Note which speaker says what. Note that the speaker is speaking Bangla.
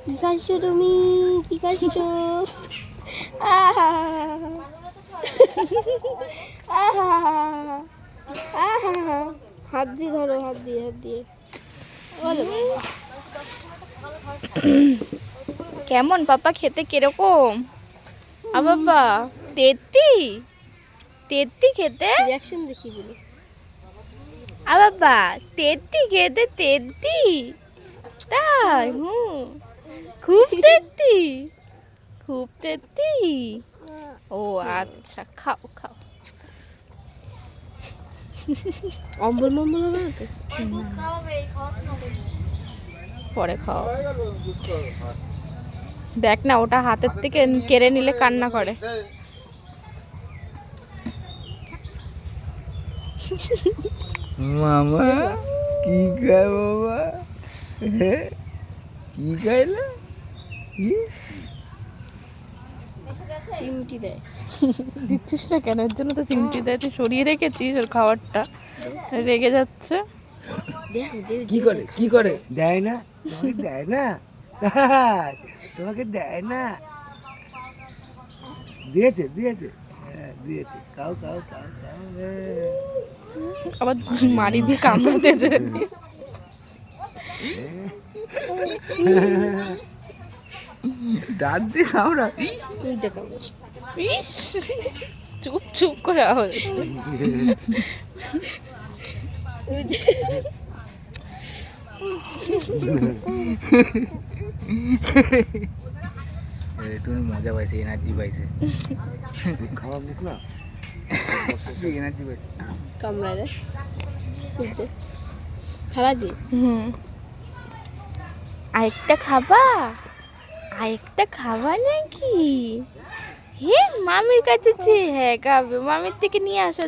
Speaker 1: কি খাচ্ছ তুমি? কি খাচ্ছ? হাত দিয়ে ধরো, হাত দিয়ে, হাত দিয়ে।
Speaker 2: কেমন পাপা খেতে কিরকম? বাবা তেত্তি তেত্তি খেতে
Speaker 1: রিঅ্যাকশন দেখিয়ে দিল।
Speaker 2: বাবা তেত্তি খেতে তেত্তি তাই? খুব তেত্তি, খুব তেত্তি। ও আচ্ছা, খাও খাও।
Speaker 1: অম্বল মম্বল হবে না তো?
Speaker 2: পরে খাও। দেখ না, ওটা হাতের থেকে কেড়ে নিলে কান্না করে।
Speaker 3: মামা কি খায় বাবা? কি খাইলে?
Speaker 1: চিমটি দেয়।
Speaker 2: দিচ্ছিস না কেন? এর জন্য তো চিমটি দেয়। তুই সরিয়ে রেখেছিস ওর খাবারটা, রেগে যাচ্ছে।
Speaker 3: কি করে কি করে? দেয় না, তোমাকে দেয় না, তাই তোমাকে দেয় না। দিয়েছে দিয়েছে, হ্যাঁ দিয়েছে। খাও খাও খাও খাও।
Speaker 2: আবার মারি দিয়ে কামড়াতেছে।
Speaker 3: দাঁত দিয়ে খাও না।
Speaker 1: তুই দেখাবো।
Speaker 2: ইস, চুপ চুপ করে আওয়াজ।
Speaker 3: একটু মজা পাইছে, এনার্জি পাইছে। খাওয়া মুখ না, এনার্জি পাইছে।
Speaker 1: কামড়ায় দেয়। খুলতে খেলা দিয়ে।
Speaker 2: আরেকটা খাবা? আরেকটা খাবা নাকি? হে মামির কাছে হ্যাঁ খাবে, মামির থেকে নিয়ে আসো।